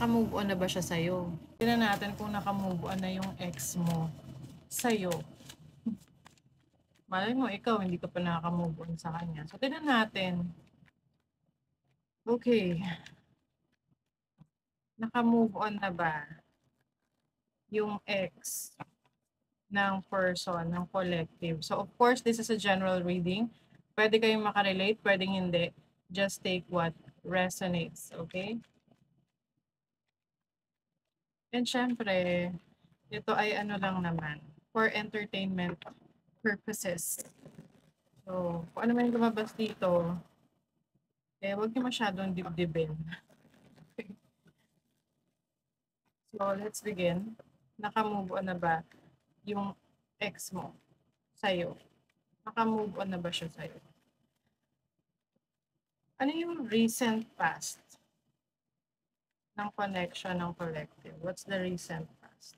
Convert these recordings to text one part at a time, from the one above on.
naka-move on na ba siya sa'yo? Tingnan natin kung naka-move on na yung ex mo sa'yo. Malay mo, ikaw, hindi ka pa nakaka-move on sa kanya. So, tingnan natin. Okay. Naka-move on na ba yung ex ng person, ng collective? So, of course, this is a general reading. Pwede kayong makarelate, pwedeng hindi. Just take what resonates, okay? And syempre, ito ay ano lang naman, for entertainment purposes. So, kung ano man yung lumabas dito, huwag niyo masyadong dibdibin. So, let's begin. Naka-move on na ba yung ex mo sa'yo? Naka-move on na ba siya sa'yo? Ano yung recent past ng connection ng collective? What's the recent past?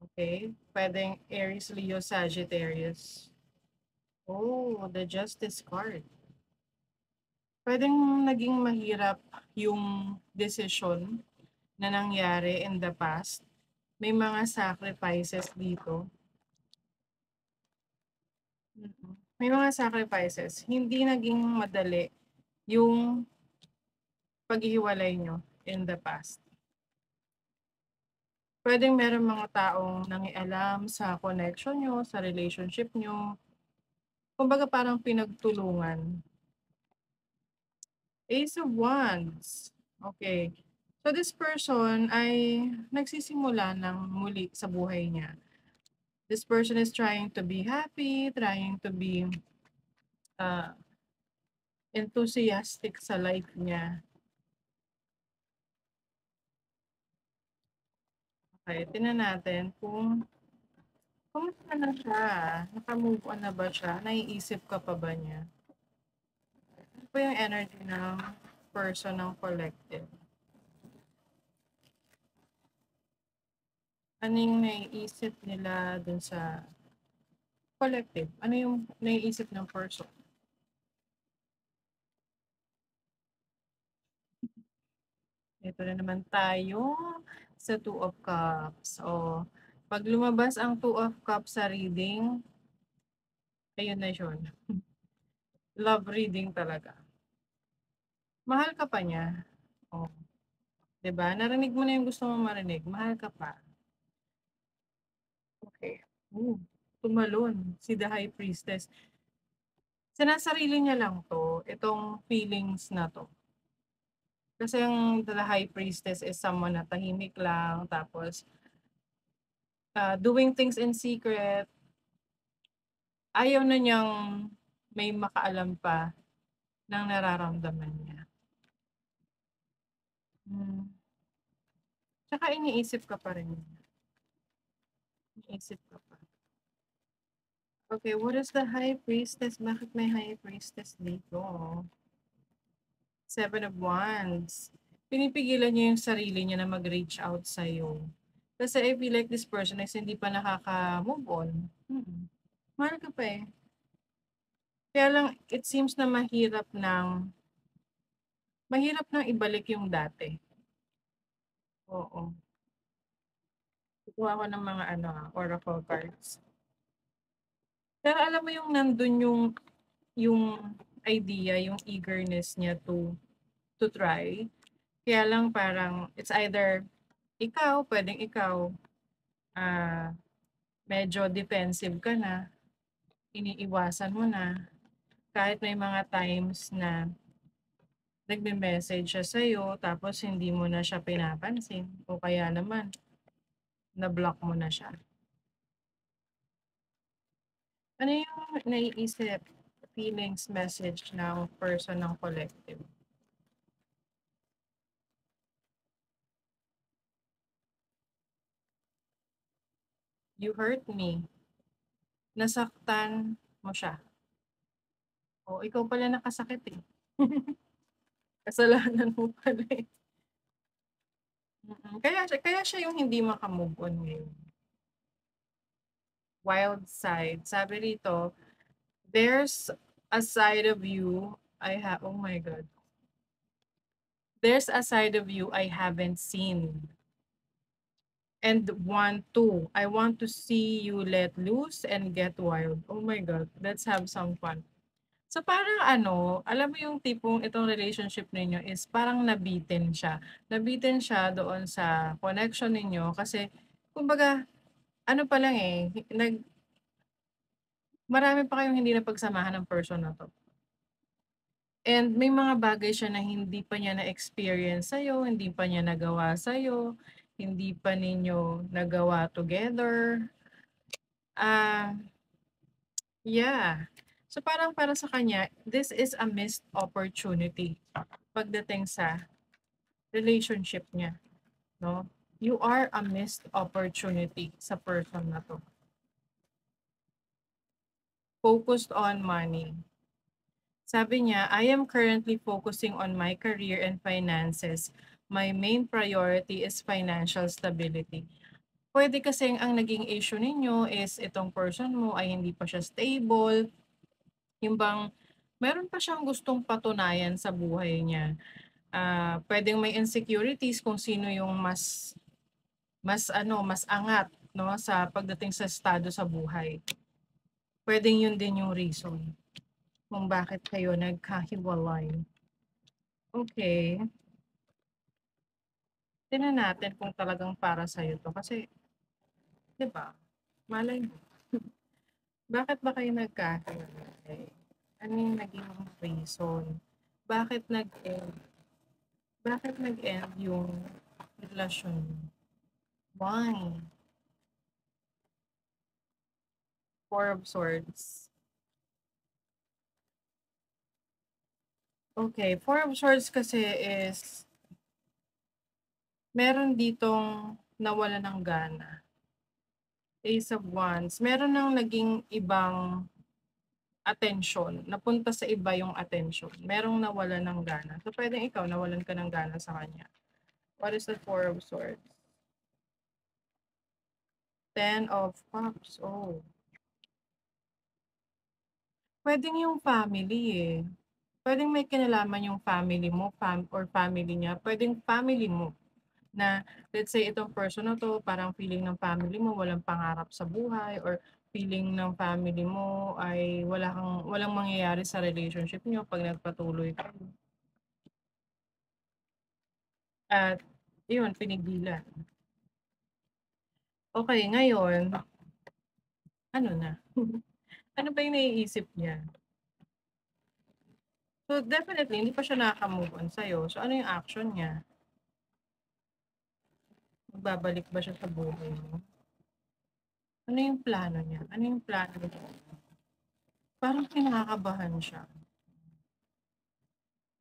Okay? Pwedeng Aries, Leo, Sagittarius. Oh, the Justice card. Pwedeng naging mahirap yung decision na nangyari in the past. May mga sacrifices dito. May mga sacrifices. Hindi naging madali yung paghihiwalay nyo in the past. Pwedeng meron mga taong nangialam sa connection nyo, sa relationship nyo. Kumbaga parang pinagtulungan. Ace of Wands. Okay. So this person ay nagsisimula ng muli sa buhay niya. This person is trying to be happy, trying to be enthusiastic sa life niya. Okay, tingnan natin kung na siya. Naka-move on na ba siya? Naiisip ka pa ba niya? Ano po yung energy ng person ng collective? Ano yung naiisip nila dun sa collective? Ano yung naiisip ng person? Ito na naman tayo sa Two of Cups. O, pag lumabas ang Two of Cups sa reading, ayun na yun. Love reading talaga. Mahal ka pa niya. O, 'di ba? Narinig mo na yung gusto mong marinig. Mahal ka pa. Okay. Tumalon si The High Priestess. Sinasarili niya lang 'to, itong feelings na 'to. Kasi ang The High Priestess is someone na tahimik lang, tapos doing things in secret. Ayaw na niyang may makaalam pa ng nararamdaman niya. Tsaka iniisip ka pa rin. Iniisip ka pa. Okay, what is the High Priestess? Bakit may High Priestess dito? Seven of Wands. Pinipigilan niya yung sarili niya na mag-reach out sa'yo. Kasi I feel like this person is hindi pa nakaka-move on. Mahal ka pa eh. Kaya lang, it seems na mahirap nang ibalik yung dati. Oo. Kukuha ko ng mga oracle cards. Pero alam mo yung nandun yung idea, yung eagerness niya to try. Kaya lang parang it's either pwedeng ikaw, medyo defensive ka na, iniiwasan mo na, kahit may mga times na nagme-message siya sa'yo, tapos hindi mo na siya pinapansin, o kaya naman, na-block mo na siya. Ano yung naiisip, feelings, message ng person ng collective? You hurt me. Nasaktan mo siya. O, ikaw pala nakasakit eh. Kasalanan mo pala eh. Kaya siya yung hindi makamove on ngayon. Wild side. Sabi rito, there's a side of you oh my God. There's a side of you I haven't seen. And want to. I want to see you let loose and get wild. Oh my God, let's have some fun. So parang ano, alam mo yung tipong itong relationship ninyo is parang nabitin siya. Nabitin siya doon sa connection ninyo kasi kumbaga ano pa lang eh, marami pa kayong hindi napagsamahan ng person na 'to. And may mga bagay siya na hindi pa niya na-experience sa'yo, hindi pa niya nagawa sa'yo, hindi pa ninyo nagawa together. Ah, yeah. So parang para sa kanya, this is a missed opportunity pagdating sa relationship niya, 'no? You are a missed opportunity sa person na 'to. Focused on money. Sabi niya, "I am currently focusing on my career and finances. My main priority is financial stability." Puwede kasing ang naging issue ninyo is itong person mo ay hindi pa siya stable, yung bang meron pa siyang gustong patunayan sa buhay niya. Puwedeng may insecurities kung sino yung mas ano, mas angat 'no, sa pagdating sa estado sa buhay. Puwedeng yun din yung reason kung bakit kayo nagkahiwalay. Okey, tingnan natin kung talagang para sa'yo 'to kasi 'di ba, malay mo, bakit ba kayo nagkahiwalay? Ano yung naging reason? Bakit nag-end bakit nag-end yung relasyon niyo? Why? Four of Swords. Okay, Four of Swords kasi is meron ditong nawalan ng gana. Ace of Wands, meron ng naging ibang atensyon, napunta sa iba yung atensyon, merong nawalan ng gana. So, puwedeng ikaw nawalan ka ng gana sa kanya. What is the Four of Swords? Ten of Cups, oh. Puwedeng yung family, eh. Puwedeng may kinalaman yung family mo, or family niya, puwedeng family mo. Na let's say itong person na 'to parang feeling ng family mo walang pangarap sa buhay or feeling ng family mo ay walang mangyayari sa relationship niyo 'pag nagpatuloy kayo. At iyon pinigilan. Okey ngayon, ano na? Ano ba yung naiisip niya? So definitely hindi pa siya nakaka-move on sa'yo. So ano yung action niya? Magbabalik ba siya sa buhay mo? Ano yung plano niya? Ano yung plano niya? Parang kinakabahan siya.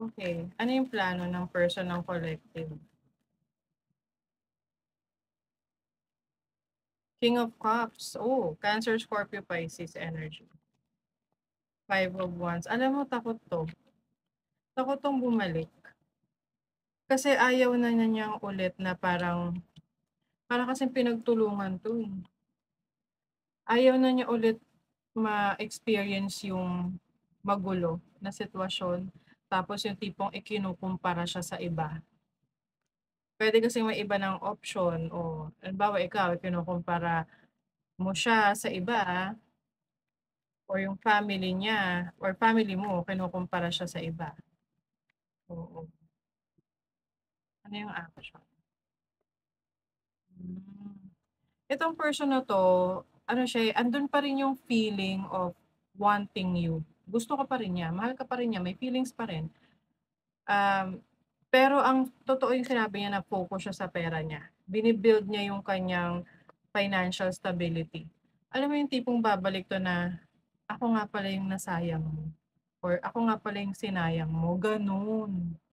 Okey, ano yung plano ng person ng collective? King of Cups, oh, Cancer, Scorpio, Pisces energy. Five of Wands, alam mo takot 'to, takot 'tong bumalik. Kasi ayaw na niyang ulit na para kasing pinagtulungan 'to, eh. Ayaw na niya ulit ma-experience yung magulo na sitwasyon, tapos yung tipong ikinukumpara siya sa iba. Puwede kasing may iba ng option, oh, halimbawa ikaw kinukumpara mo siya sa iba, or yung family niya or family mo kinukumpara siya sa iba. Oo, ano yung action? Hmm. Itong person na 'to, ano siya, eh, andun pa rin yung feeling of wanting you. Gusto ka pa rin niya, mahal ka pa rin niya, may feelings pa rin. Pero ang totoo yung sinabi niya na focus siya sa pera niya. Bini-build niya yung kanyang financial stability. Alam mo yung tipong babalik 'to na, "Ako nga pala yung nasayang mo," or "Ako nga pala yung sinayang mo," gano'n.